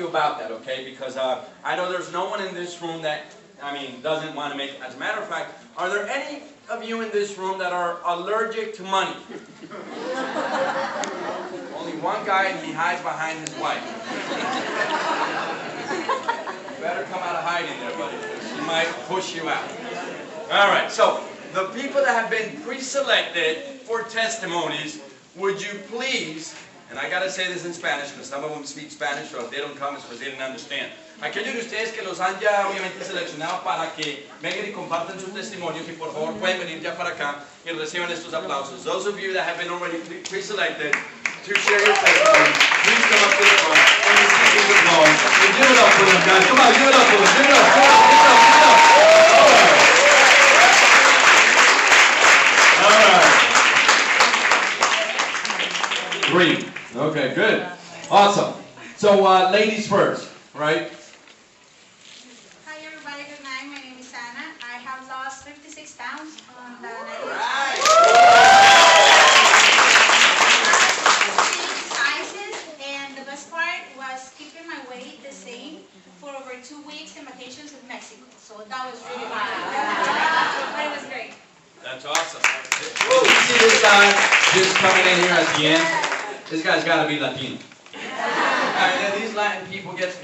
about that, okay? Because I know there's no one in this room that, doesn't want to make it. As a matter of fact, are there any of you in this room that are allergic to money? Only one guy, and he hides behind his wife. You better come out of hiding there, buddy. She might push you out. All right, so the people that have been pre-selected for testimonies, would you please, and I got to say this in Spanish because some of them speak Spanish, so if they don't come it's because they didn't understand. Aquellos de ustedes que los han ya obviamente seleccionado para que vengan y compartan sus testimonios y por favor pueden venir ya para acá y reciban estos aplausos. Those of you that have been already pre-selected to share your testimony, please come up to the front and receive these applause. And give it up for them, guys. Come on, give it up for them. Give it up, give it up, give it up, give it up. All right. All right. 3. Okay, good. Awesome. So, ladies first, right? Hi everybody, good night. My name is Anna. I have lost 56 pounds on the sizes, and the best part was keeping my weight the same for over 2 weeks in vacations in Mexico. So that was really hard. But it was great. That's awesome. You see this guy just coming in here at the end? This guy's got to be Latino. These Latin people get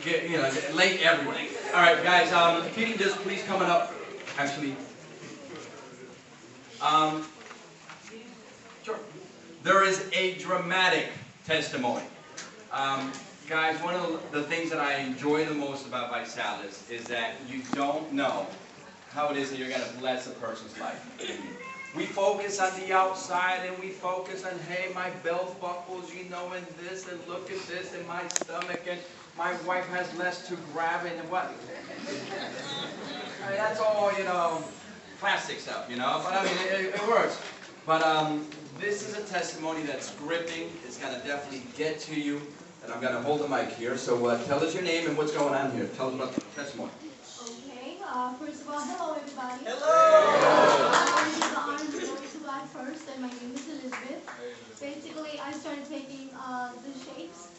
late everywhere. All right, guys. If you can just please coming up. Actually, sure. There is a dramatic testimony. Guys, one of the things that I enjoy the most about Visalus is that you don't know how it is that you're going to bless a person's life. We focus on the outside and we focus on, hey, my belt buckles, and this, and look at this, and my stomach, and my wife has less to grab, and what? That's all, plastic stuff, but it works. But this is a testimony that's gripping. It's going to definitely get to you, and I'm going to hold the mic here. So tell us your name and what's going on here. Tell us about the testimony. First of all, hello everybody. Hello. I'm the honor to go to God first, and my name is Elizabeth. Basically, I started taking the shakes.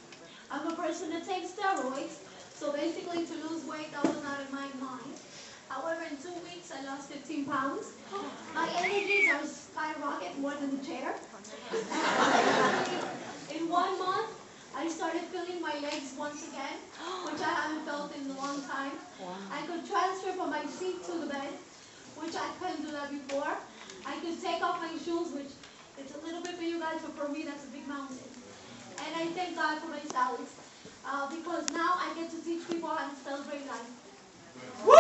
I'm a person that takes steroids, so basically to lose weight, that was not in my mind. However, in 2 weeks, I lost 15 pounds. My energies are skyrocketing more than the chair. In 1 month, I started feeling my legs once again, which I haven't felt in a long time. I could transfer from my seat to the bed, which I couldn't do that before. I could take off my shoes, which it's a little bit for you guys, but for me, that's a big mountain. And I thank God for my salads, because now I get to teach people how to celebrate life. Woo!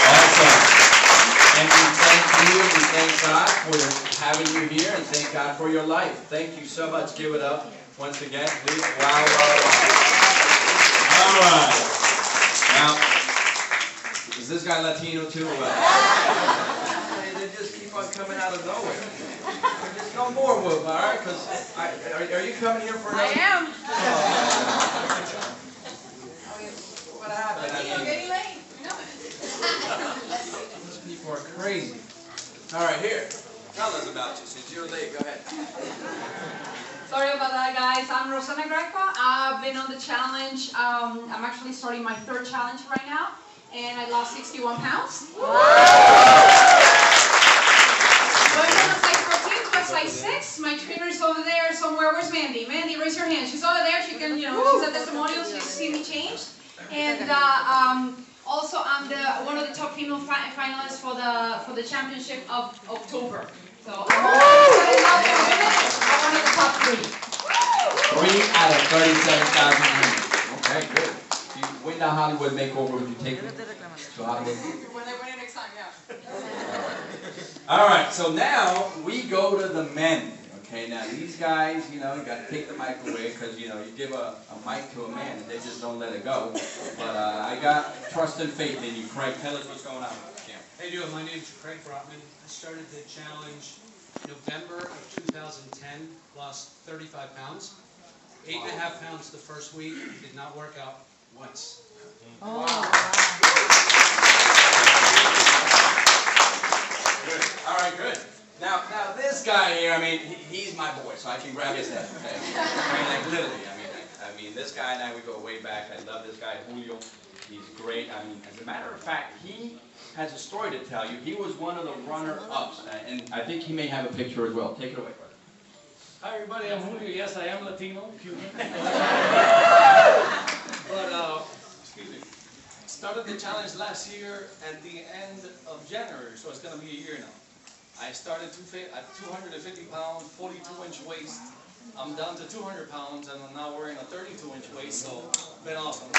Awesome. And we thank you, and we thank God for having you here, and thank God for your life. Thank you so much. Give it up once again, please. Wow, wow, wow. All right. Now, is this guy Latino too? They just keep on coming out of nowhere. Just no more whoop, all right? Because are you coming here for another? I am. What happened? You're getting late. No. These people are crazy. All right, here. Tell us about you since you're late. Go ahead. Sorry about that, guys. I'm Rosana Greco. I've been on the challenge. I'm actually starting my 3rd challenge right now, and I lost 61 pounds. Going from a size 14 to a size 6. My trainer's over there somewhere. Where's Mandy? Mandy, raise your hand. She's over there. She can, she's a testimonial. She's seen me change. And also, I'm one of the top female finalists for the championship of October. So I'm one of the top 3. 3 out of 37,000 women. Okay, good. If you win the Hollywood makeover, would you take it to Hollywood? When I win it next time, yeah. All right, so now we go to the men. Okay, now these guys, you got to take the mic away because, you give a mic to a man and they just don't let it go. But I got trust and faith in you. Craig, tell us what's going on. How you doing? My name's Craig Brotman. I started the challenge November of 2010, lost 35 pounds. 8.5 pounds the first week, did not work out once. Oh. Good. All right, good. Now this guy here, I mean, he's my boy, so I can grab his head. Okay? I mean, like literally. I mean, this guy and I, we go way back. I love this guy, Julio. He's great. I mean, as a matter of fact, he has a story to tell you. He was one of the runner-ups, and I think he may have a picture as well. Take it away, brother. Hi everybody, I'm Julio. Yes, I am Latino, Cuban. But, excuse me, started the challenge last year at the end of January, so it's going to be a year now. I started at 250 pounds, 42-inch waist. I'm down to 200 pounds, and I'm now wearing a 32-inch waist, so it's been awesome.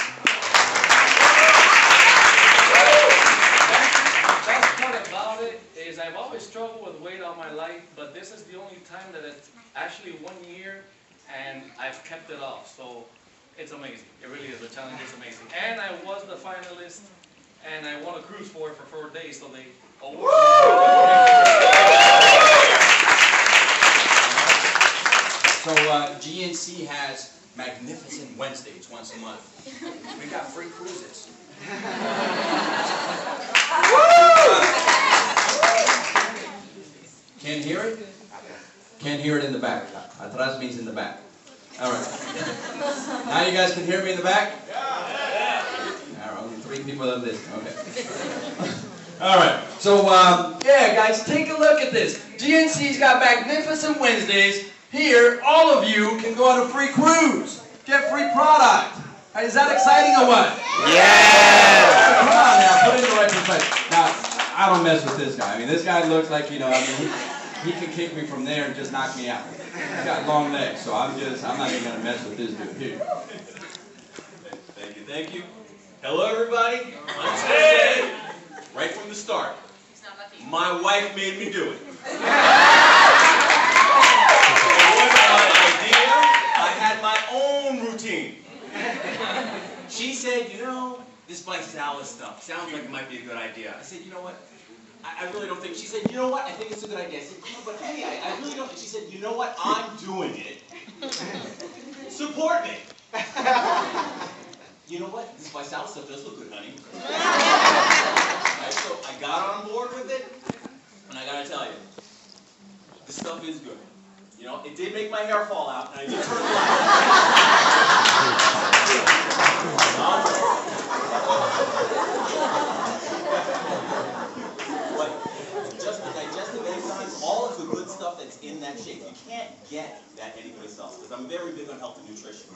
Best part about it is I've always struggled with weight all my life, but this is the only time that it's actually 1 year, and I've kept it off. So it's amazing. It really is. The challenge is amazing. And I was the finalist, and I won a cruise for 4 days, so they awarded me. So GNC has Magnificent Wednesdays once a month. We got free cruises. Can't hear it? Can't hear it in the back. Atrás means in the back. All right. Now you guys can hear me in the back? Yeah. All right, only 3 people on this. Okay. All right. So, yeah, guys, take a look at this. GNC's got Magnificent Wednesdays. Here, all of you can go on a free cruise. Get free product. Is that exciting or what? Yeah! Come on now, put it in the right perspective. Now, I don't mess with this guy. I mean, this guy looks like, you know, I mean, he can kick me from there and just knock me out. He's got long legs, so I'm not even going to mess with this dude here. Thank you. Hello, everybody. I'm Ted. Right from the start, my wife made me do it. I had my own routine. She said, you know, this Visalus stuff sounds like it might be a good idea. I said, you know what? I really don't think. She said, you know what? I think it's a good idea. I said, yeah, but hey, I really don't. She said, you know what? I'm doing it. Support me. You know what? This Visalus stuff does look good, honey. Right, so I got on board with it, and I gotta tell you, this stuff is good. You know, it did make my hair fall out, and I did turn But just the digestive enzymes, all of the good stuff that's in that shake, you can't get that anyplace else. Because I'm very big on health and nutrition.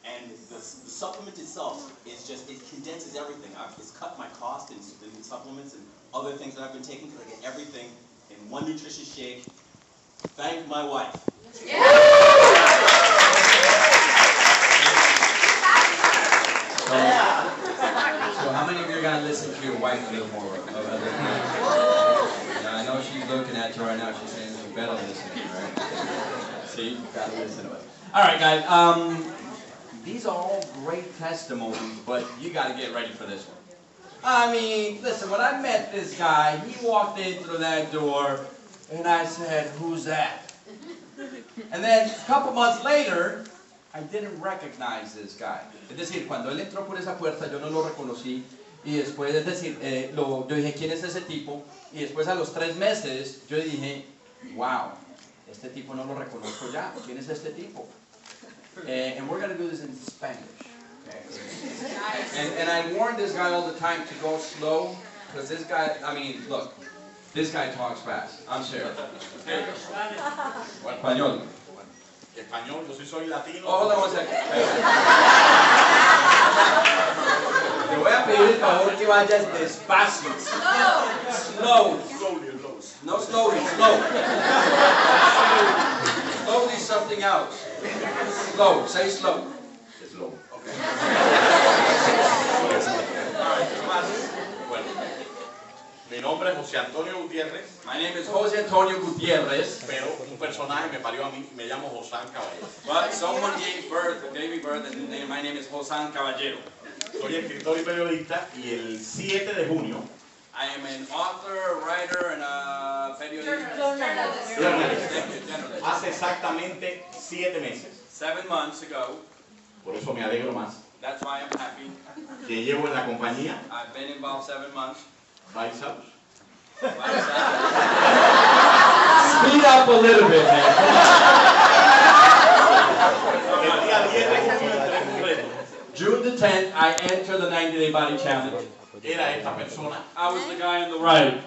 And the supplement itself is just, it condenses everything. It's cut my cost in supplements and other things that I've been taking because I get everything in one nutritious shake. Thank my wife. Yeah. So how many of you are going to listen to your wife a little more? Now, I know she's looking at you right now. She's saying you better listen to her, right? See, you got to listen to it. All right, guys. These are all great testimonies, but you got to get ready for this one. I mean, listen, when I met this guy, he walked in through that door, and I said, who's that? And then a couple months later, I didn't recognize this guy. Es decir, cuando él entró por esa puerta, yo no lo reconocí, y después, es decir, yo dije, ¿quién es ese tipo? Y después a los 3 meses, yo dije, wow, este tipo no lo reconozco ya. ¿Quién es este tipo? And we're going to do this in Spanish. Okay? And I warn this guy all the time to go slow, because this guy, I mean, look, this guy talks fast. I'm serious. Español. Español, yo soy latino. Oh, hold on one second. Te voy a pedir el favor que vayas despacio. Slow. No slowly, slow. Slowly something else. Slow, say slow. Slow. Okay. Bueno, mi nombre es José Antonio Gutiérrez, My name is Jose Antonio Gutierrez. pero un personaje me parió a mí, me llamo Josán Caballero. But someone gave me birth, and my name is Josan Caballero. Soy escritor y periodista y el 7 de junio, I am an author, writer, and a periodista. Journalist. hace exactamente 7 meses, 7 months ago, por eso me alegro más, that's why I'm happy. que llevo en la compañía I've been involved 7 months. Visalus Speed up a little bit, man. El día 10 de junio entré en un reto. June the 10th, I enter the 90-day body challenge. Era esta persona, I was the guy on the right.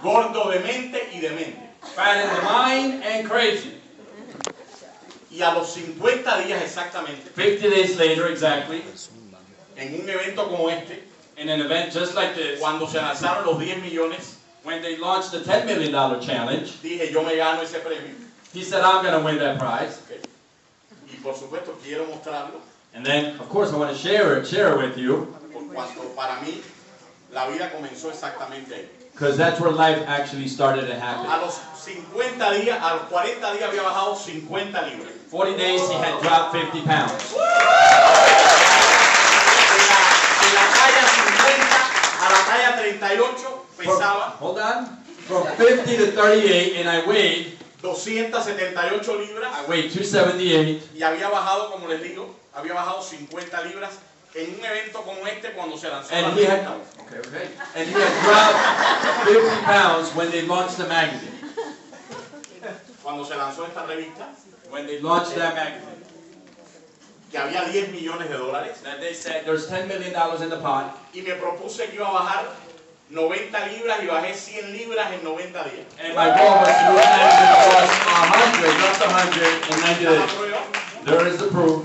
gordo de mente y demente. Fat in the mind and crazy. Y a los 50 días exactamente, 50 days later, exactly, en un evento como este, in an event just like this, cuando se lanzaron los 10 millones, when they launched the $10 million challenge, dije yo me gano ese premio. he said, I'm going to win that prize. Y por supuesto quiero mostrarlo, And then, of course, I want to share it with you, por cuanto para mí la vida comenzó exactamente ahí. because that's where life actually started to happen. A los 50 días, a los 40 días había bajado 50 libras. 40 days, he had dropped 50 pounds. De la talla 50 a la talla 38 pesaba Hold on. From 50 to 38, and I weighed 278 libras I weighed 278, y había bajado, como les digo, había bajado 50 libras en un evento como este cuando se lanzó la and he had, revista. and he had dropped 50 pounds when they launched the magazine. Cuando se lanzó esta revista, When they launched that magazine, que había 10 millones de dólares, that they said there's $10 million in the pot, y me propuse que iba a bajar 90 libras y bajé 100 libras en 90 días. and my goal was to lose 100, not 100 in 90 Cada days. prueba, There is the proof.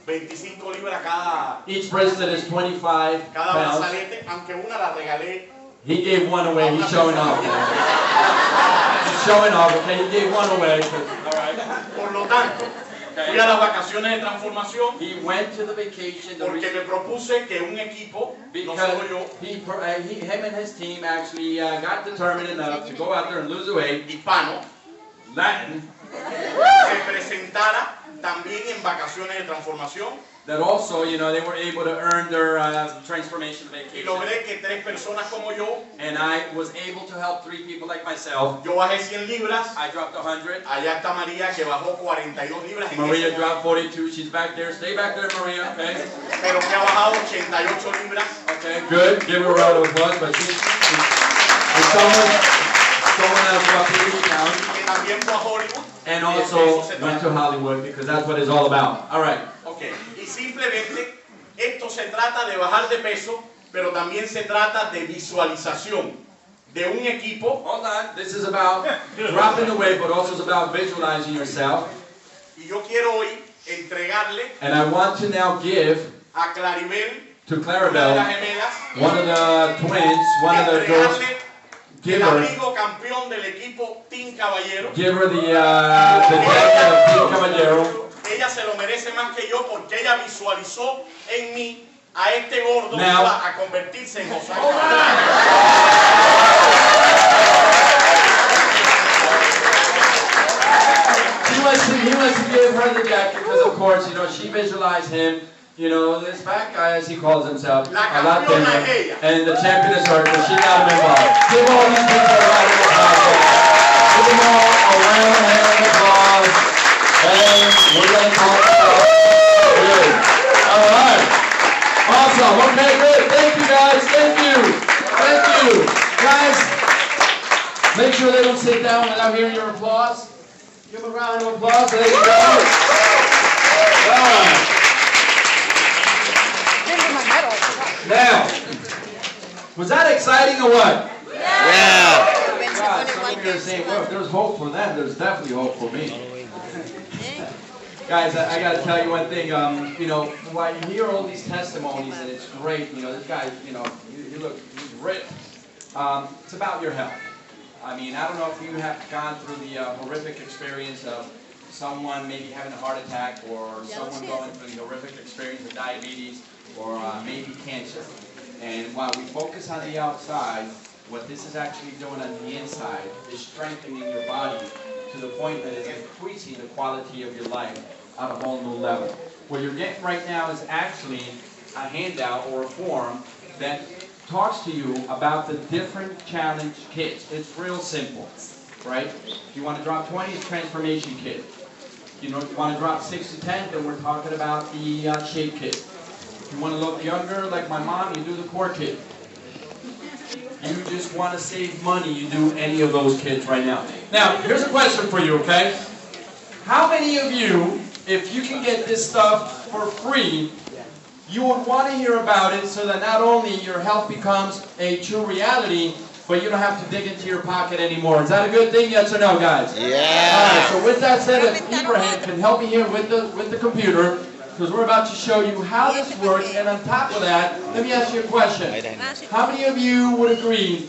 25 libras cada Each bracelet is 25 pounds. brazalete, aunque una la regalé. He gave one away. He's showing off. He's showing off. Okay, he gave one away. All right. Por lo tanto, fui a las vacaciones de transformación He went to the vacation porque me propuse que un equipo, no solo yo, because him and his team actually got determined enough to go out there and lose the weight. hispano, Latin, se presentara también en vacaciones de transformación that also, you know, they were able to earn their transformation y vacation. logré que 3 personas como yo, And I was able to help 3 people like myself. yo bajé 100 libras, I dropped 100. allá está María que bajó 42 libras en Maria ese dropped momento, 42. She's back there. Stay back there, Maria. Okay. pero que ha bajado 88 libras. Okay. Good. Give her a round of applause. But someone else dropped 80 pounds. Que también fue a Hollywood. And Y de also eso se went trata. to Hollywood because that's what it's all about. All right. Okay. Y simplemente esto se trata de bajar de peso, pero también se trata de visualización de un equipo. Hold on. This is about dropping the weight, but also it's about visualizing yourself. Y yo quiero hoy entregarle And I want to now give a Claribel, to una de las Claribel, gemelas, one of the twins, one of the girls, entregarle give el her abrigo campeón del equipo Team Caballero. the jacket of Team Caballero. Ella se lo merece más que yo porque ella visualizó en mí a este gordo que Now- iba a convertirse en José. He wants to give her the jacket because, of course, you know, she visualized him, you know, this fat guy, as he calls himself, La a lot campeona thinner, es ella. and the champion is her, so she got him involved. Give all these people a round of applause. Give them all a round of applause. And we're going to talk about good. All right. Awesome. Okay, good. Thank you, guys. Thank you. Thank you. Guys, make sure they don't sit down without hearing your applause. Give them a round of applause. There you go. All right. Now, was that exciting or what? Yeah. God, some of you are saying, well, if there's hope for them, there's definitely hope for me. Guys, I got to tell you one thing. You know, while you hear all these testimonies, and it's great, you know, this guy, you know, you look, he's ripped. It's about your health. I mean, I don't know if you have gone through the horrific experience of someone maybe having a heart attack, or someone going through the horrific experience of diabetes, or maybe cancer. And while we focus on the outside, what this is actually doing on the inside is strengthening your body to the point that it's increasing the quality of your life at a whole new level. What you're getting right now is actually a handout or a form that talks to you about the different challenge kits. It's real simple, right? If you want to drop 20, it's transformation kit. If you want to drop 6 to 10, then we're talking about the shape kit. If you want to look younger, like my mom, you do the core kit. you just want to save money, you do any of those kids right now. Now, here's a question for you, okay? How many of you, if you can get this stuff for free, you would want to hear about it so that not only your health becomes a true reality, but you don't have to dig into your pocket anymore. Is that a good thing, yes or no, guys? Yeah. All right, so with that said, if Ibrahim can help me here with the computer, because we're about to show you how this works, and on top of that, let me ask you a question. How many of you would agree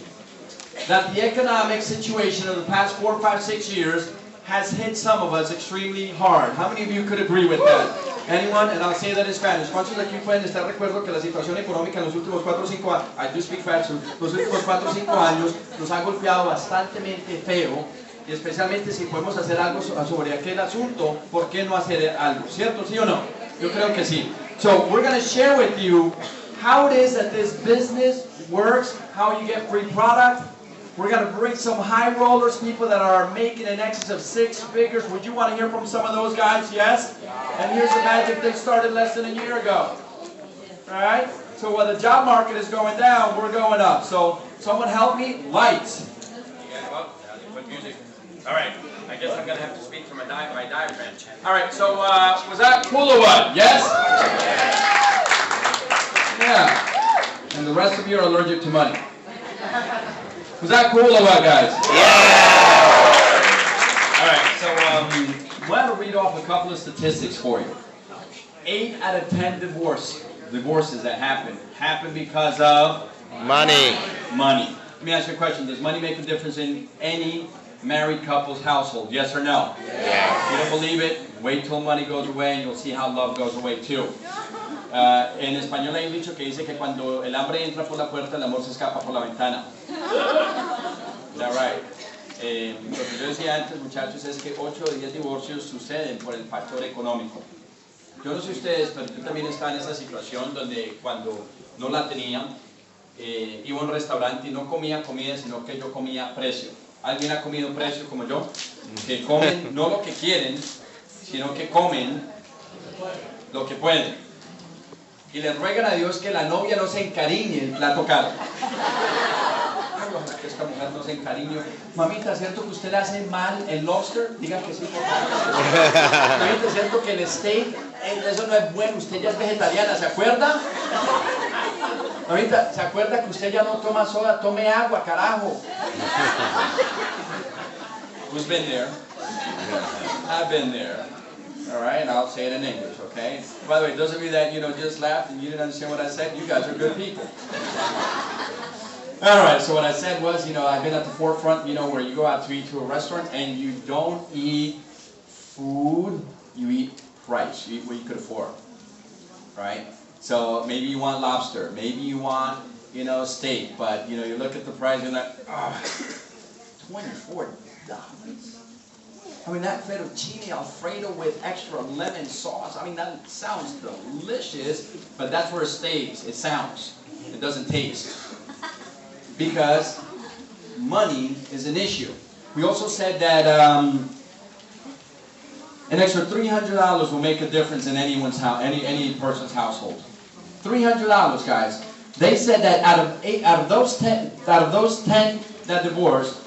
that the economic situation of the past 4, 5, 6 years has hit some of us extremely hard? How many of you could agree with that? Anyone? And I'll say that in Spanish. ¿Cuántos de aquí pueden estar de acuerdo que la situación económica en los últimos 4 o 5 años, I do speak French, los últimos 4 o 5 años nos ha golpeado bastante feo, y especialmente si podemos hacer algo sobre aquel asunto, ¿por qué no hacer algo? ¿Cierto? ¿Sí o no? Yo creo que sí. So we're going to share with you how it is that this business works, how you get free product. We're going to bring some high rollers, people that are making in excess of 6 figures. Would you want to hear from some of those guys? Yes? And here's the magic, they started less than a year ago. Alright? So while the job market is going down, we're going up. So someone help me? Lights. Music. Alright, I guess I'm going to have to speak from my diagram. Alright, so was that cool or what? Yes? Yeah. And the rest of you are allergic to money. Was that cool or what, guys? Yeah! Alright, so I'm going to read off a couple of statistics for you. 8 out of 10 divorces that happen because of Money. Money. Let me ask you a question. Does money make a difference in any married couple's household? Yes or no? Yeah. If you don't believe it, wait till money goes away and you'll see how love goes away too. En español hay un dicho que dice que cuando el hambre entra por la puerta, el amor se escapa por la ventana. Is that right? Lo que yo decía antes, muchachos, es que 8 de 10 divorcios suceden por el factor económico. Yo no sé ustedes, pero yo también estaba en esa situación donde cuando no la tenía, iba a un restaurante y no comía comida, sino que yo comía precio. ¿Alguien ha comido precio como yo? Que comen no lo que quieren, sino que comen lo que pueden. Y le ruegan a Dios que la novia no se encariñe el plato caro. Ay, ojalá que esta mujer no se encariñe. Mamita, ¿cierto que usted le hace mal el lobster? Diga que sí, por favor. Mamita, ¿cierto que el steak, eso no es bueno? Usted ya es vegetariana, ¿se acuerda? Mamita, ¿se acuerda que usted ya no toma soda? Tome agua, carajo. Who's been there? I've been there. All right, and I'll say it in English, okay? By the way, those of you that, just laughed and you didn't understand what I said, you guys are good people. All right, so what I said was, I've been at the forefront, where you go out to eat to a restaurant and you don't eat food, you eat price. You eat what you could afford, right? So maybe you want lobster, maybe you want, steak, but, you look at the price and you're like, $24. I mean, that fettuccine Alfredo with extra lemon sauce, I mean, that sounds delicious, but that's where it stays. It sounds. It doesn't taste. Because money is an issue. We also said that an extra $300 will make a difference in anyone's house, any person's household. $300, guys. They said that out of those 10 that divorced,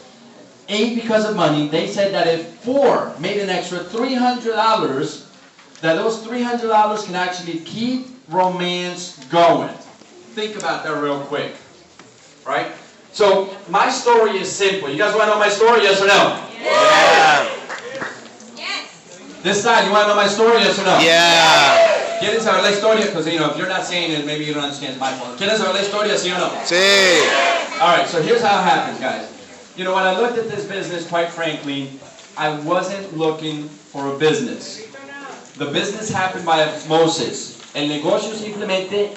8 because of money, they said that if 4 made an extra $300, that those $300 can actually keep romance going. Think about that real quick, right? So, my story is simple. You guys want to know my story, yes or no? Yeah. Yes. This side, you want to know my story, yes or no? Yeah. ¿Quieren saber la historia? Because, if you're not saying it, maybe you don't understand my fault. ¿Quieren saber la historia, sí o no? Sí. Alright, so here's how it happens, guys. When I looked at this business, quite frankly, I wasn't looking for a business. The business happened by osmosis. El negocio simplemente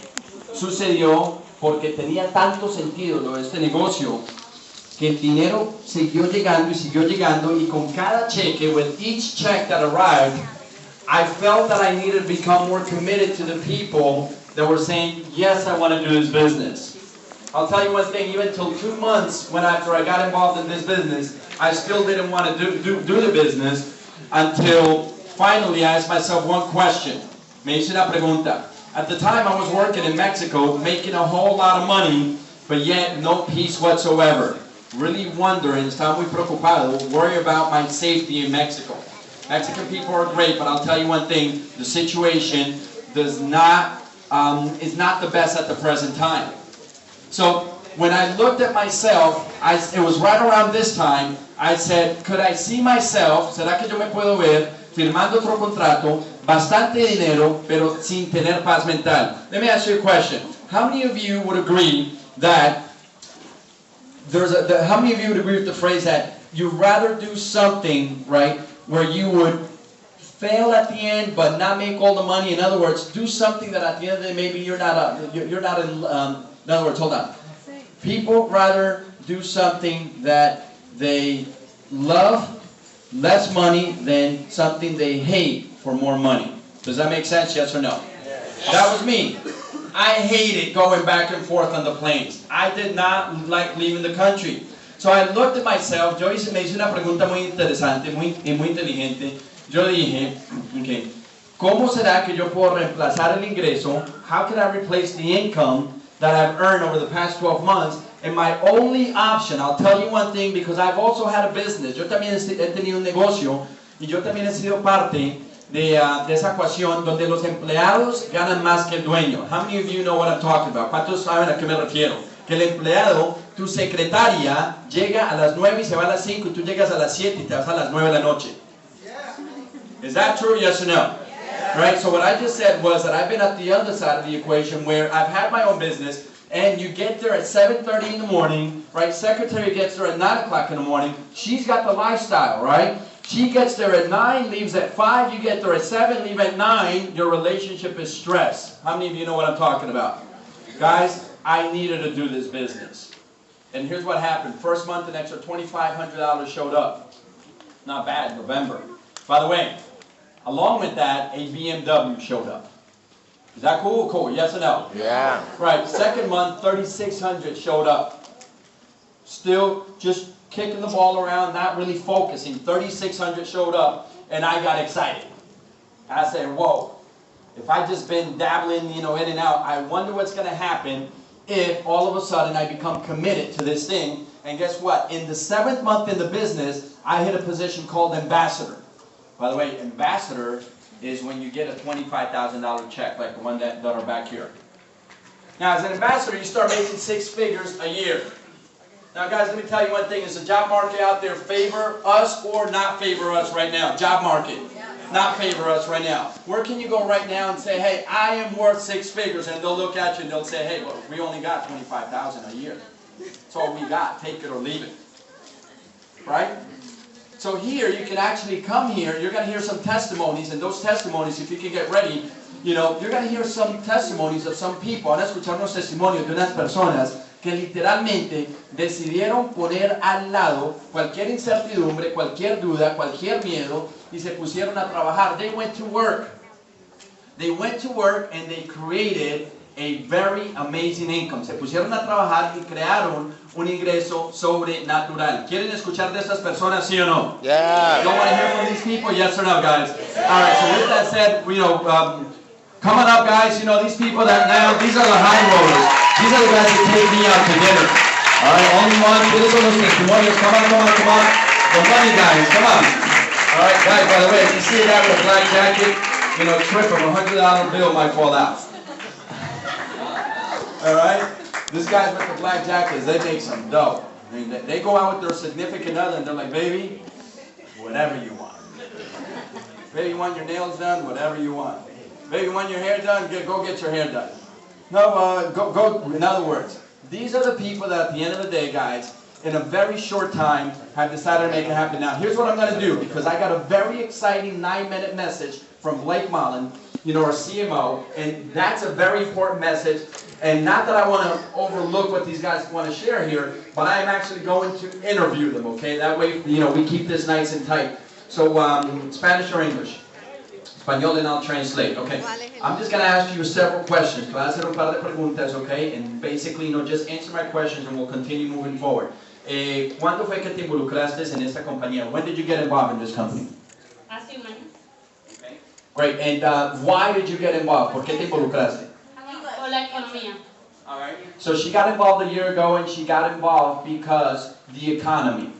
sucedió porque tenía tanto sentido este negocio que el dinero siguió llegando y con cada cheque, with each check that arrived, I felt that I needed to become more committed to the people that were saying, yes, I want to do this business. I'll tell you one thing, even till 2 months after I got involved in this business, I still didn't want to do the business until finally I asked myself one question. Me hice una pregunta. At the time I was working in Mexico, making a whole lot of money, but yet no peace whatsoever. Really wondering, estaba muy preocupado, worry about my safety in Mexico. Mexican people are great, but I'll tell you one thing, the situation is not the best at the present time. So when I looked at myself, it was right around this time, I said, could I see myself, será que yo me puedo ver firmando otro contrato, bastante dinero, pero sin tener paz mental? Let me ask you a question. How many of you would agree that how many of you would agree with the phrase that you'd rather do something, right, where you would fail at the end but not make all the money? In other words, do something that at the end of the day maybe you're not in other words, hold on. People rather do something that they love, less money, than something they hate for more money. Does that make sense? Yes or no? Yes. That was me. I hated going back and forth on the planes. I did not like leaving the country. So I looked at myself. Me hice una pregunta muy interesante, muy inteligente. Yo dije, okay, ¿cómo será que yo puedo reemplazar el ingreso? How can I replace the income that I've earned over the past 12 months? And my only option, I'll tell you one thing, because I've also had a business. Yo también he tenido un negocio y yo también he sido parte de esa ecuación donde los empleados ganan más que el dueño. How many of you know what I'm talking about? ¿Cuántos saben a qué me refiero? Que el empleado, tu secretaria, llega a las 9 y se va a las 5 y tú llegas a las 7 y te vas a las 9 de la noche. Is that true? Yes or no? Right? So what I just said was that I've been at the other side of the equation where I've had my own business, and you get there at 7:30 in the morning, right? Secretary gets there at 9 o'clock in the morning. She's got the lifestyle, right? She gets there at 9, leaves at 5, you get there at 7, leave at 9, your relationship is stressed. How many of you know what I'm talking about? Guys, I needed to do this business. And here's what happened. First month, an extra $2,500 showed up. Not bad, November. By the way, along with that, a BMW showed up. Is that cool? Cool, yes or no? Yeah. Right, second month, 3,600 showed up. Still just kicking the ball around, not really focusing. 3,600 showed up, and I got excited. I said, whoa, if I just been dabbling, in and out, I wonder what's going to happen if all of a sudden I become committed to this thing. And guess what? In the 7th month in the business, I hit a position called ambassador. By the way, ambassador is when you get a $25,000 check, like the one that are back here. Now, as an ambassador, you start making 6 figures a year. Now, guys, let me tell you one thing. Is the job market out there favor us or not favor us right now? Job market. Not favor us right now. Where can you go right now and say, hey, I am worth 6 figures? And they'll look at you and they'll say, hey, well, we only got $25,000 a year. That's all we got. Take it or leave it. Right? So here, you can actually come here. You're going to hear some testimonies. And those testimonies, if you can get ready, you're going to hear some testimonies of some people. Van a escuchar unos testimonios de unas personas que literalmente decidieron poner al lado cualquier incertidumbre, cualquier duda, cualquier miedo, y se pusieron a trabajar. They went to work. They went to work and they created a very amazing income. Se pusieron a trabajar y crearon un ingreso sobrenatural. ¿Quieren escuchar de estas personas, sí o no? Yeah. You want to hear from these people? Yes or no, guys? All right, so with that said, coming up, guys, these people that now, these are the high rollers. These are the guys that take me out to dinner. All right, only one. ¿Quiénes son los testimonios? Come on. The money guys, come on. All right, guys, by the way, if you see a guy with a black jacket, trip him, $100 bill might fall out. All right? These guys with the black jackets, they make some dough. I mean, they go out with their significant other and they're like, baby, whatever you want. Baby, you want your nails done? Whatever you want. Baby, you want your hair done? Go get your hair done. No, go. In other words, these are the people that at the end of the day, guys, in a very short time, have decided to make it happen. Now, here's what I'm going to do, because I got a very exciting 9-minute message from Blake Mullen, our CMO, and that's a very important message. And not that I want to overlook what these guys want to share here, but I am actually going to interview them, okay? That way, we keep this nice and tight. So, Spanish or English? Español, and I'll translate, okay? I'm just going to ask you several questions. Voy a hacer un par de preguntas, okay? And basically, just answer my questions and we'll continue moving forward. ¿Cuándo fue que te involucraste en esta compañía? When did you get involved in this company? Hace un año. Okay. Great. And why did you get involved? ¿Por qué te involucraste? Por la economía. All right. So she got involved a year ago, and she got involved because the economy.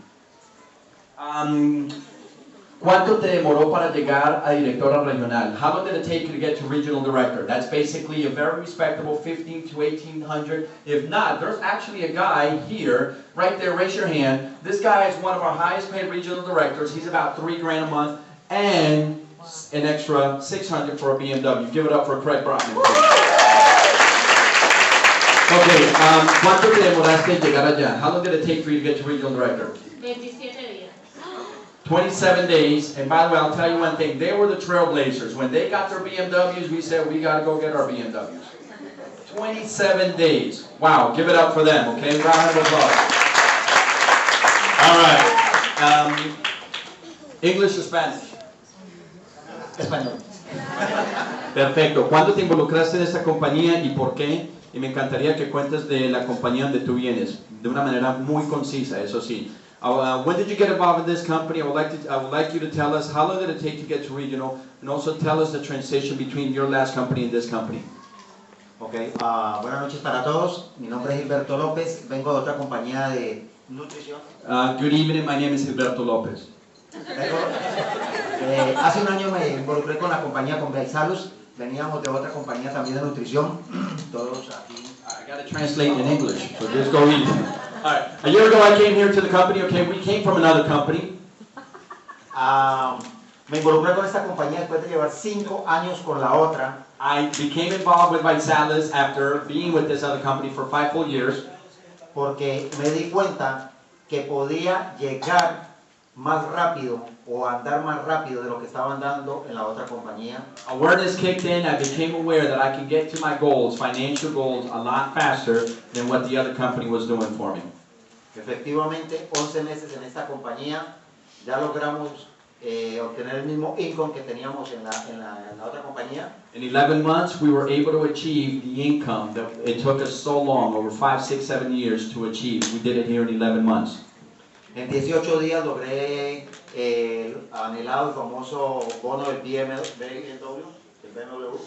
¿Cuánto te demoró para llegar a directora regional? How long did it take you to get to regional director? That's basically a very respectable 15 to 1800. If not, there's actually a guy here, right there, raise your hand. This guy is one of our highest paid regional directors. He's about $3 grand a month and an extra 600 for a BMW. Give it up for Craig Brotman. Okay, ¿cuánto te demoraste en llegar allá? How long did it take for you to get to regional director? 27 días. 27 days, and by the way, I'll tell you one thing, they were the trailblazers. When they got their BMWs, we said, we gotta go get our BMWs. 27 days. Wow, give it up for them, okay? Round of applause. All right. English or Spanish? Español. Perfecto. ¿Cuándo te involucraste en esta compañía y por qué? Y me encantaría que cuentes de la compañía donde tú vienes, de una manera muy concisa, eso sí. When did you get involved in this company? I would like you to tell us how long did it take to get to regional, and also tell us the transition between your last company and this company. Okay, buenas noches para todos. Mi nombre es Gilberto López. Vengo de otra compañía de nutrición. Good evening, my name is Gilberto López. Hace un año me involucré con la compañía con Movie Visalus. Veníamos de otra compañía también de nutrición. Todos aquí. I got to translate in English, so just go easy. All right. A year ago I came here to the company, okay, we came from another company. Me involucré con esta compañía después de llevar 5 años con la otra. I became involved with Visalus after being with this other company for 5 full years. Porque me di cuenta que podía llegar más rápido o andar más rápido de lo que estaba andando en la otra compañía. Awareness kicked in. I became aware that I could get to my goals, financial goals, a lot faster than what the other company was doing for me. Efectivamente, 11 meses en esta compañía ya logramos obtener el mismo income que teníamos en la otra compañía. In 11 months, we were able to achieve the income that it took us so long, over 5, 6, 7 years to achieve. We did it here in 11 months. En 18 días logré el anhelado y famoso bono del BMW.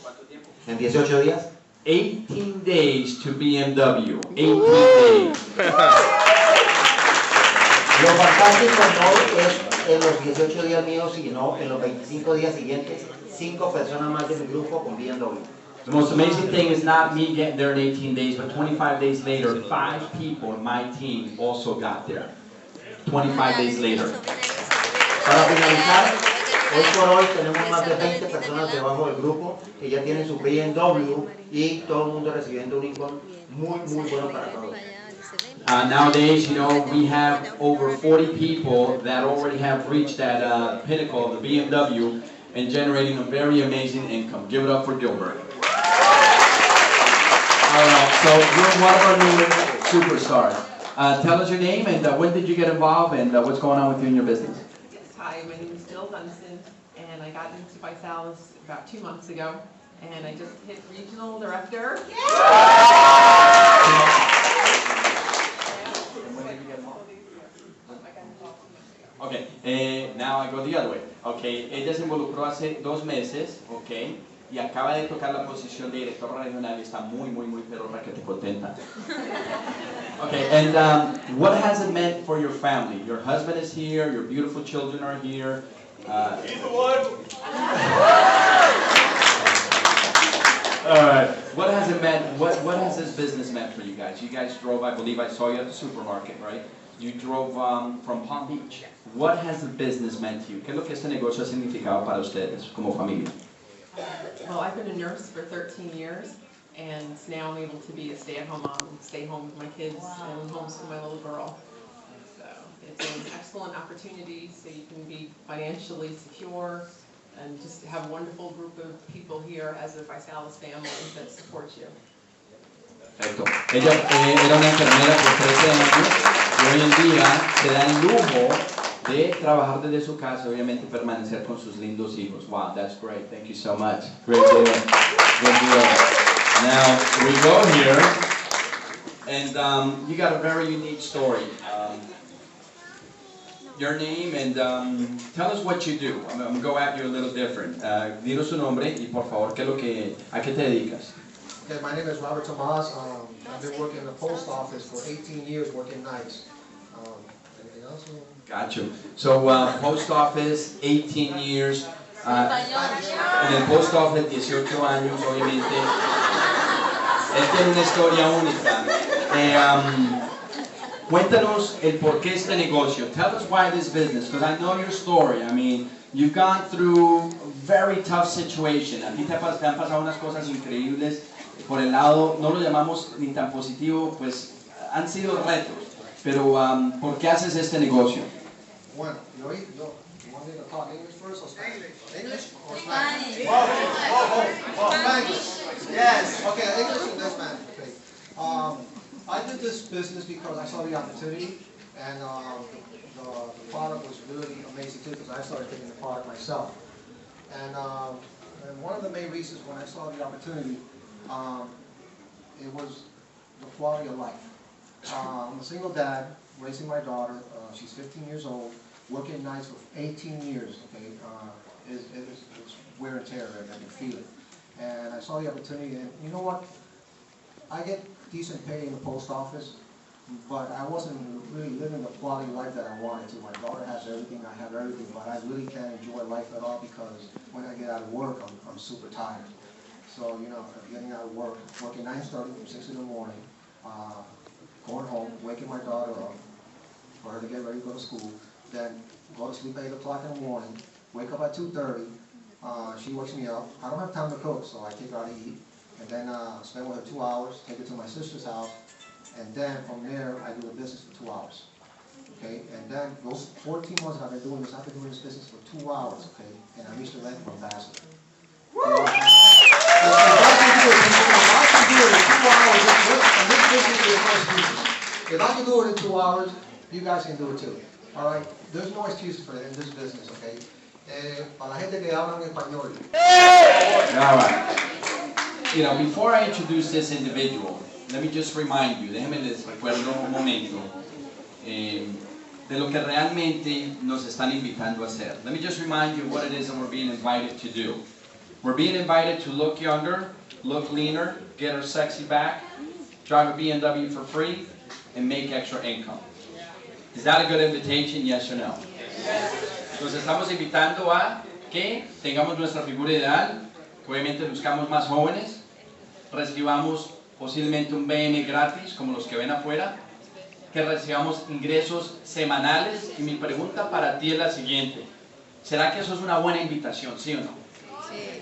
¿Cuánto tiempo? En 18 días. 18 days to BMW. 18 days. Lo fantástico no es en los 18 días míos, sino en los 25 días siguientes, 5 personas más de mi grupo con BMW. The most amazing thing is not me getting there in 18 days, but 25 days later, 5 people in my team also got there. 25 days later. Para finalizar, hoy por hoy tenemos más de 20 personas debajo del grupo que ya tienen su BMW y todo el mundo recibiendo un income muy bueno para todos. Nowadays, you know, we have over 40 people that already have reached that pinnacle of the BMW and generating a very amazing income. Give it up for Gilbert. All right, so you're one of our new superstars. Tell us your name and when did you get involved and what's going on with you in your business? Yes, hi, my name is Jill Dunson, and I got into Visalus about 2 months ago, and I just hit regional director. Okay, now I go the other way. Okay, ella se involucró hace 2 meses, okay, y acaba de tocar la posición de directora regional y está muy pero raquete contenta. Okay, and what has it meant for your family? Your husband is here, your beautiful children are here. He's the one. All right, what has it meant? What has this business meant for you guys? You guys drove, I believe I saw you at the supermarket, right? You drove from Palm Beach. What has the business meant to you? ¿Qué es lo que este negocio ha significado para ustedes como familia? Well, I've been a nurse for 13 years, and now I'm able to be a stay-at-home mom and stay home with my kids and homeschool my little girl. So it's an excellent opportunity so you can be financially secure and just have a wonderful group of people here as a Visalus family that supports you. Perfecto. Ella era una enfermera por 13 años y hoy en día se da el lujo de trabajar desde su casa y obviamente permanecer con sus lindos hijos. Wow, that's great. Thank you so much. Great deal. Good deal. Now, we go here, and you got a very unique story. Your name and tell us what you do. I'm going to go at you a little different. Dinos su nombre y por favor, ¿a qué te dedicas? Okay, my name is Robert Tomas. I've been working in the post office for 18 years, working nights. Anything else? Got you. So, post office, 18 years. En el post office, 18 años, obviamente. Él tiene una historia única. Cuéntanos el por qué este negocio. Tell us why this business, because I know your story. I mean, you've gone through a very tough situation. A ti te han pasado unas cosas increíbles. Por el lado, no lo llamamos ni tan positivo, pues han sido retos. Pero, ¿por qué haces este negocio? Bueno, you want me to talk English first or Spanish? English or Spanish. Spanish? Whoa. Spanish. Yes. Okay, English and then Spanish. Okay. I did this business because I saw the opportunity, and the product was really amazing too, because I started taking the product myself. And one of the main reasons when I saw the opportunity, it was the quality of life. I'm a single dad, raising my daughter. She's 15 years old, working nights for 18 years. Okay, it's wear and tear, and I can feel it. And I saw the opportunity, and you know what? I get decent pay in the post office, but I wasn't really living the quality of life that I wanted to. My daughter has everything, I have everything, but I really can't enjoy life at all because when I get out of work, I'm super tired. So, you know, getting out of work, working 9 starting from 6 in the morning, going home, waking my daughter up for her to get ready to go to school, then go to sleep at 8 o'clock in the morning, wake up at 2:30, she wakes me up. I don't have time to cook, so I take her out to eat, and then spend with her 2 hours, take her to my sister's house, and then from there, I do the business for 2 hours. Okay, and then those 14 months I've been doing this, business for 2 hours, okay, and I reached the rank of ambassador. If I can do it in 2 hours, you guys can do it too. All right? There's no excuse for it in this business, okay? Para la gente que hablan español. All right. You know, before I introduce this individual, let me just remind you, déjenme les recuerdo un momento de lo que realmente nos están invitando a hacer. Let me just remind you what it is that we're being invited to do. We're being invited to look younger, look leaner, get our sexy back, drive a BMW for free, and make extra income. Is that a good invitation, yes or no? Nos estamos invitando a que tengamos nuestra figura ideal, que obviamente buscamos más jóvenes, recibamos posiblemente un BM gratis, como los que ven afuera, que recibamos ingresos semanales, y mi pregunta para ti es la siguiente: ¿será que eso es una buena invitación, sí o no? Sí.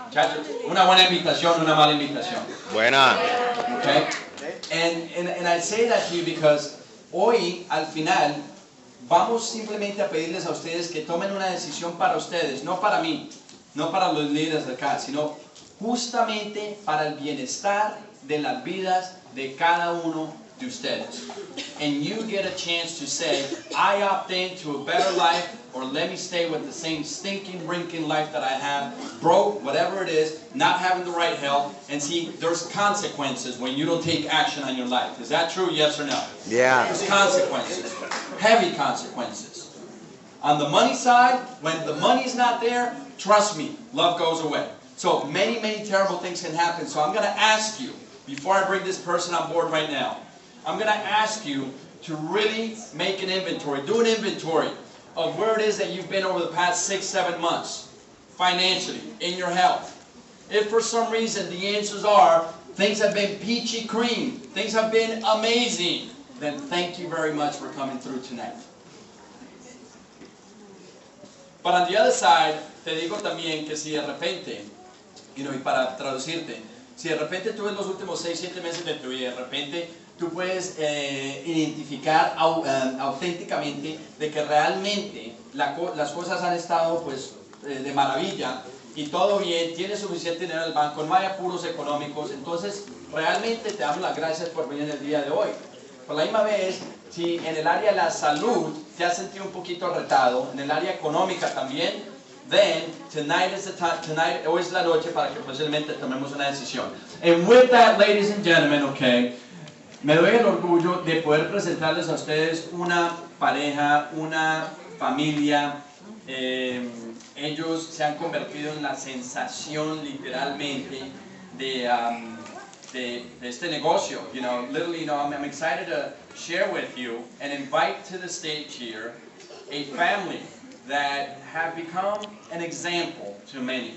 Muchachos, una buena invitación, una mala invitación. Buena. Okay? And I say that to you because hoy, al final, vamos simplemente a pedirles a ustedes que tomen una decisión para ustedes, no para mí, no para los líderes de acá, sino justamente para el bienestar de las vidas de cada uno de ustedes. And you get a chance to say, I opt into a better life, or let me stay with the same stinking, rinking life that I have, broke, whatever it is, not having the right health, and see, there's consequences when you don't take action on your life. Is that true, yes or no? Yeah. There's consequences, heavy consequences. On the money side, when the money's not there, trust me, love goes away. So many, many terrible things can happen. So I'm going to ask you, before I bring this person on board right now, I'm going to ask you to really make an inventory, do an inventory of where it is that you've been over the past 6-7 months, financially, in your health. If for some reason the answers are, things have been peachy cream, things have been amazing, then thank you very much for coming through tonight. But on the other side, te digo también que si de repente, y para traducirte, si de repente tú ves los últimos 6-7 meses de tu vida, de repente tú puedes identificar auténticamente de que realmente las cosas han estado pues de maravilla y todo bien, tienes suficiente dinero en el banco, no hay apuros económicos, entonces realmente te damos las gracias por venir el día de hoy. Por la misma vez, si en el área de la salud te has sentido un poquito retado, en el área económica también, then tonight is the time, tonight hoy es la noche para que posiblemente tomemos una decisión. And with that, ladies and gentlemen, okay, me doy el orgullo de poder presentarles a ustedes una pareja, una familia. Ellos se han convertido en la sensación literalmente este negocio. You know, literally, you know, I'm excited to share with you and invite to the stage here a family that have become an example to many.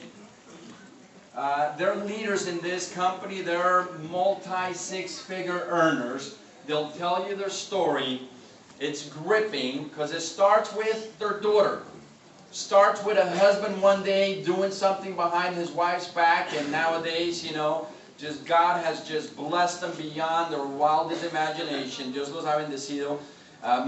They're leaders in this company. They're multi-six-figure earners. They'll tell you their story. It's gripping because it starts with their daughter. Starts with a husband one day doing something behind his wife's back, and nowadays, you know, just God has just blessed them beyond their wildest imagination. Dios los ha bendecido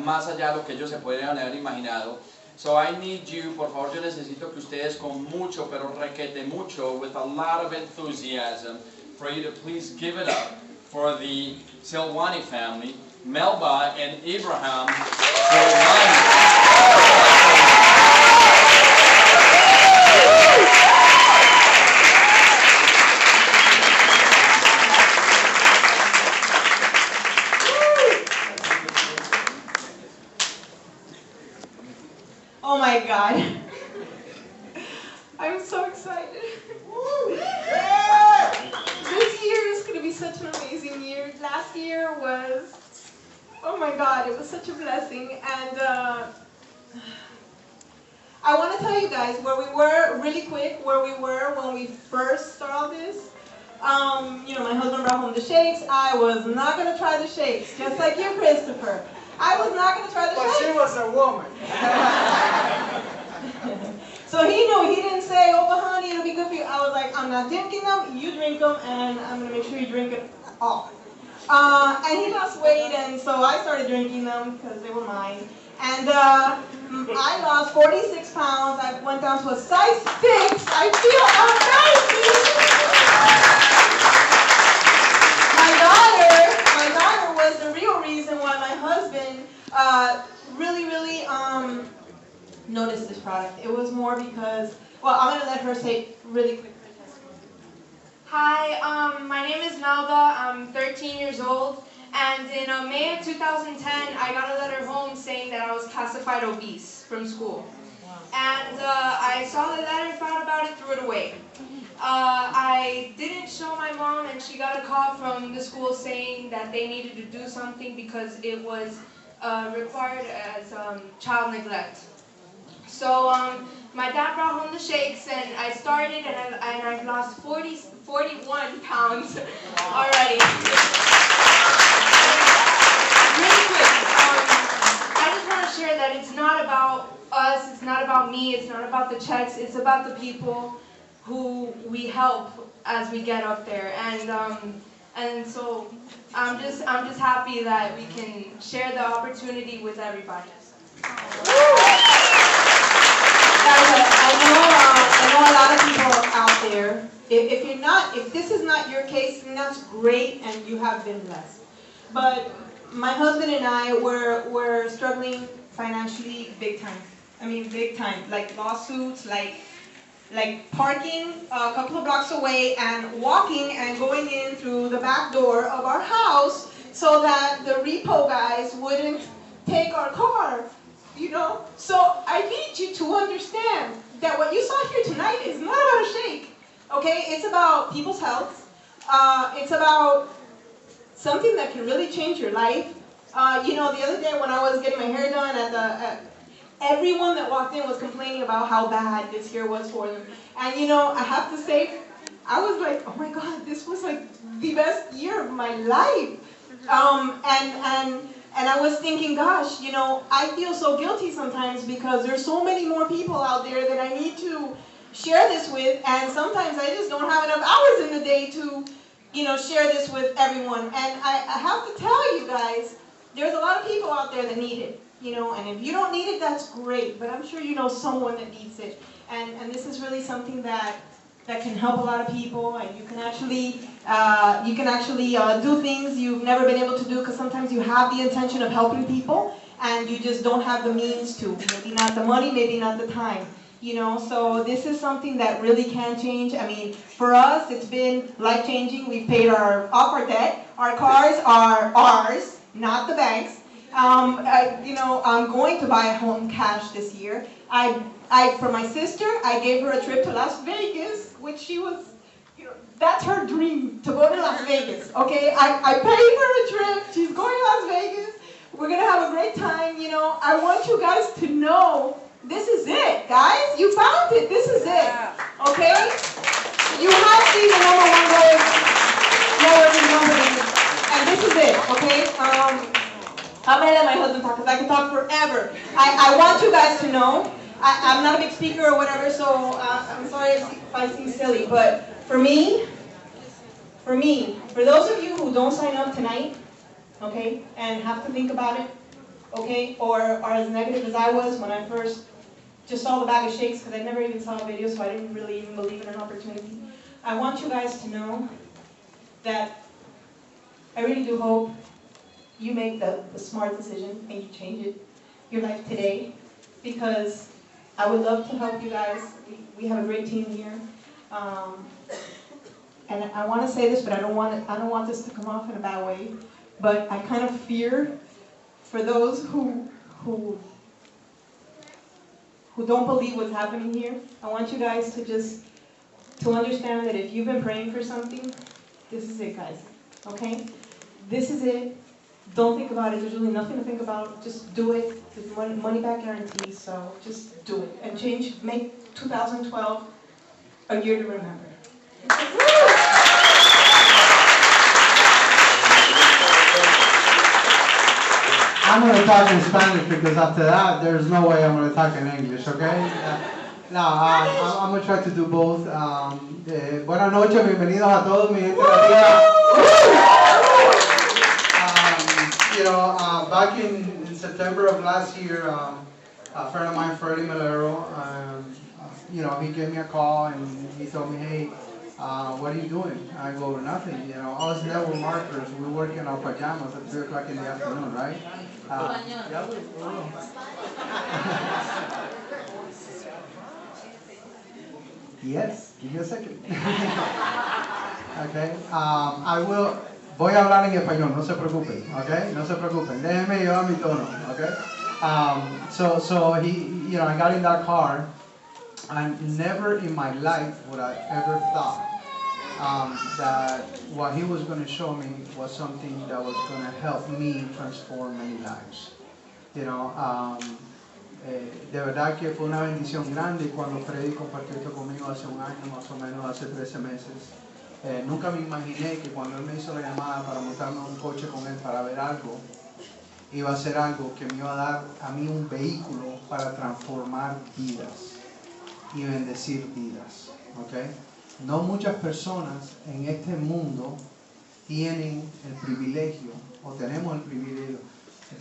más allá de lo que ellos se podrían haber imaginado. So I need you, por favor, yo necesito que ustedes con mucho, pero requete mucho, with a lot of enthusiasm, for you to please give it up for the Silwani family, Melba and Abraham Silwani. Oh my God. I'm so excited. This year is going to be such an amazing year. Last year was, oh my God, it was such a blessing. And I want to tell you guys where we were, really quick, where we were when we first started this. You know, my husband brought home the shakes. I was not going to try the shakes, just like you, Christopher. I was not going to try the shakes. But she was a woman. So he knew. He didn't say, oh, but honey, it'll be good for you. I was like, I'm not drinking them. You drink them, and I'm going to make sure you drink it all. And he lost weight, and so I started drinking them because they were mine. And I lost 46 pounds. I went down to a size 6. I feel amazing. My daughter was the real reason why my husband really noticed this product. It was more because, well, I'm going to let her say really quick. Hi, my name is Melba. I'm 13 years old. And in May of 2010, I got a letter home saying that I was classified obese from school. And I saw the letter, thought about it, threw it away. I didn't show my mom, and she got a call from the school saying that they needed to do something because it was required as child neglect. So my dad brought home the shakes, and I started, and I've lost 41 pounds already. Really quick, I just want to share that it's not about us, it's not about me, it's not about the checks, it's about the people who we help as we get up there. And so I'm just happy that we can share the opportunity with everybody. I know a lot of people out there. If this is not your case, then that's great, and you have been blessed. But my husband and I were struggling financially big time. I mean, big time. Like lawsuits, like parking a couple of blocks away and walking and going in through the back door of our house so that the repo guys wouldn't take our car, you know? So I need you to understand that what you saw here tonight is not about a shake, okay? It's about people's health. It's about something that can really change your life. You know, the other day when I was getting my hair done everyone that walked in was complaining about how bad this year was for them. And you know, I have to say, I was like, oh my God, this was like the best year of my life. And I was thinking, gosh, you know, I feel so guilty sometimes because there's so many more people out there that I need to share this with, and sometimes I just don't have enough hours in the day to, you know, share this with everyone. And I have to tell you guys, there's a lot of people out there that need it. You know, and if you don't need it, that's great. But I'm sure you know someone that needs it. And this is really something that can help a lot of people. And you can actually do things you've never been able to do because sometimes you have the intention of helping people and you just don't have the means to. Maybe not the money, maybe not the time. You know, so this is something that really can change. I mean, for us, it's been life-changing. We've paid off our debt. Our cars are ours, not the bank's. You know, I'm going to buy a home cash this year. For my sister, I gave her a trip to Las Vegas, which she was, you know, That's her dream, to go to Las Vegas, okay? I paid for a trip. She's going to Las Vegas. We're going to have a great time, you know. I want you guys to know this is it, guys. You found it. This is it, okay? You have to be the #1 networking company, and this is it, okay? I'm going to let my husband talk because I can talk forever. I want you guys to know, I'm not a big speaker or whatever, so I'm sorry if I seem silly, but for me, for those of you who don't sign up tonight, okay, and have to think about it, okay, or are as negative as I was when I first just saw the bag of shakes, because I never even saw a video, so I didn't really even believe in an opportunity. I want you guys to know that I really do hope you make the smart decision and you change your life today, because I would love to help you guys. We have a great team here. And I want to say this, but I don't want this to come off in a bad way. But I kind of fear for those who don't believe what's happening here. I want you guys to understand that if you've been praying for something, this is it, guys. Okay? This is it. Don't think about it. There's really nothing to think about. Just do it. There's money back guarantee. So just do it and make 2012 a year to remember. I'm going to talk in Spanish because after that, there's no way I'm going to talk in English, okay? I'm going to try to do both. Buenas noches, bienvenidos a todos, mi gente latina. You know, back in September of last year, a friend of mine, Freddie Malero, you know, he gave me a call and he told me, hey, what are you doing? I go, nothing, you know, us network marketers, we work in our pajamas at 3 o'clock in the afternoon, right? Yes, give me a second. Okay, voy a hablar en español, no se preocupen, okay? No se preocupen, déjenme llevar mi tono, okay? So he, you know, I got in that car, and never in my life would I ever thought that what he was going to show me was something that was going to help me transform many lives. You know, de verdad que fue una bendición grande cuando Freddy compartió esto conmigo hace un año, más o menos hace 13 meses. Nunca me imaginé que cuando él me hizo la llamada para montarme un coche con él para ver algo, iba a ser algo que me iba a dar a mí un vehículo para transformar vidas y bendecir vidas, ¿ok? No muchas personas en este mundo tienen el privilegio, o tenemos el privilegio.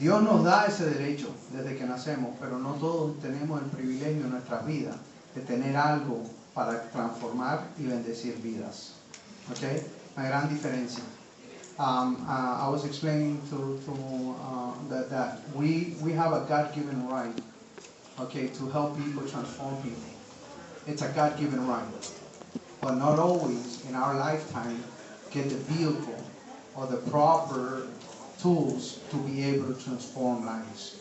Dios nos da ese derecho desde que nacemos, pero no todos tenemos el privilegio en nuestras vidas de tener algo para transformar y bendecir vidas, ¿ok? Una gran diferencia. I was explaining that we have a God-given right, okay, to help people transform people. It's a God-given right, but not always in our lifetime get the vehicle or the proper tools to be able to transform lives.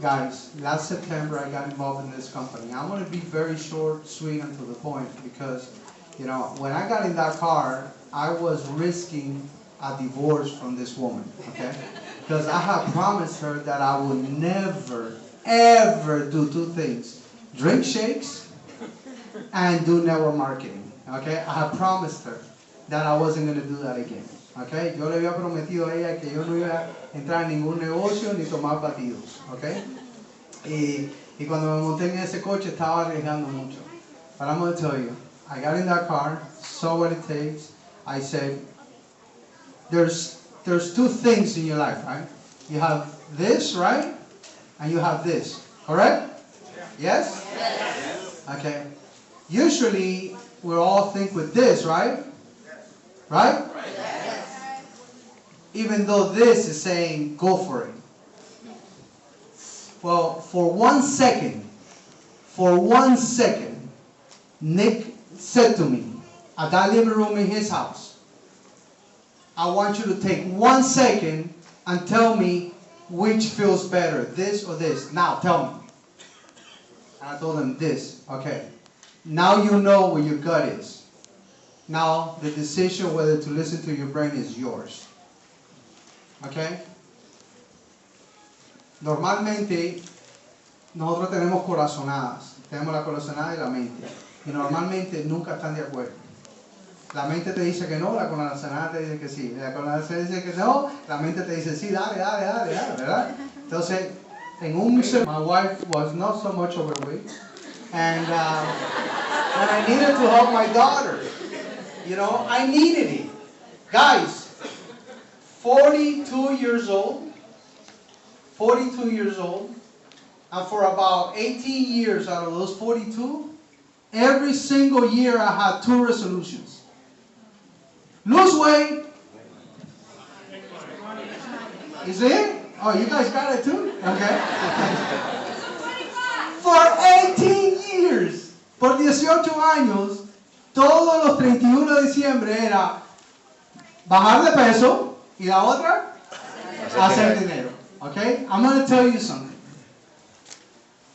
Guys, last September I got involved in this company. I'm going to be very short, sweet, and to the point because, you know, when I got in that car, I was risking a divorce from this woman, okay? Because I had promised her that I would never, ever do 2 things. Drink shakes and do network marketing, okay? I had promised her that I wasn't going to do that again, okay? Yo le había prometido a ella que yo no iba a entrar en ningún negocio ni tomar batidos, okay? Y cuando me monté en ese coche estaba arriesgando mucho. But I'm going to tell you, I got in that car, saw what it takes. I said, there's 2 things in your life, right? You have this, right? And you have this, correct? Yes? Yes. Okay. Usually, we all think with this, right? Right? Yes. Even though this is saying, go for it. Well, for 1 second, Nick said to me, at that living room in his house, I want you to take 1 second and tell me which feels better, this or this. Now, tell me. And I told him this. Okay. Now you know where your gut is. Now, the decision whether to listen to your brain is yours. Okay? Normalmente, nosotros tenemos corazonadas. Tenemos la corazonada y la mente. Y normalmente nunca están de acuerdo. La mente te dice que no, la corazonada te dice que sí. La corazonada dice que no, la mente te dice sí, dale, dale, dale, dale, ¿verdad? Entonces, en un my wife was not so much overweight. And I needed to help my daughter. You know, I needed it. Guys, 42 years old, and for about 18 years out of those 42, every single year I had 2 resolutions. Lose weight. You see it? Oh, you guys got it too? Okay. For 18 years, por 18 años, todos los 31 de diciembre era bajar de peso y la otra, hacer dinero. Okay? I'm going to tell you something.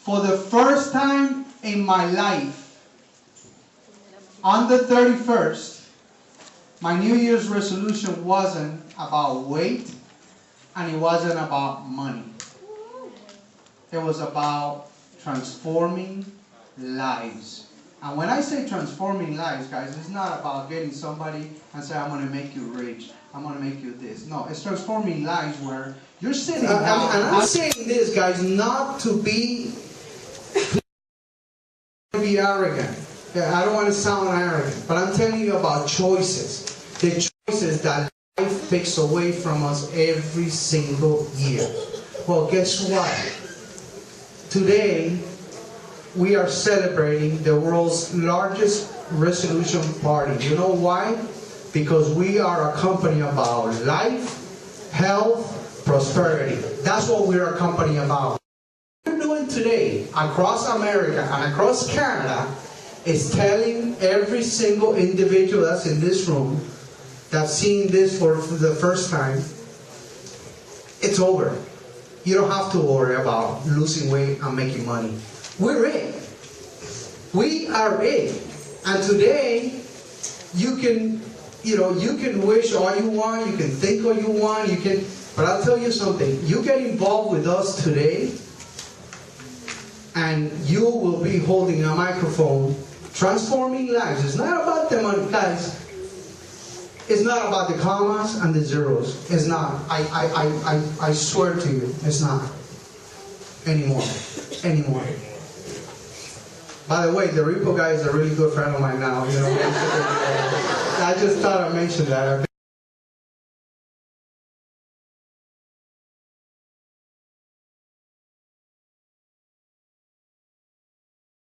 For the first time in my life, on the 31st, my New Year's resolution wasn't about weight and it wasn't about money. It was about transforming lives. And when I say transforming lives, guys, it's not about getting somebody and say, I'm going to make you rich. I'm going to make you this. No, it's transforming lives where you're sitting down. And I'm saying this, guys, not to be arrogant. I don't want to sound arrogant, but I'm telling you about choices. The choices that life takes away from us every single year. Well, guess what? Today, we are celebrating the world's largest resolution party. You know why? Because we are a company about life, health, prosperity. That's what we're a company about. What we're doing today across America and across Canada is telling every single individual that's in this room that's seeing this for the first time, it's over. You don't have to worry about losing weight and making money. We're it. We are it. And today, you can wish all you want, you can think all you want, but I'll tell you something. You get involved with us today, and you will be holding a microphone, transforming lives. It's not about the money, guys. It's not about the commas and the zeros. It's not. I swear to you, it's not. Anymore. By the way, the repo guy is a really good friend of mine now. You know, I just thought I'd mention that.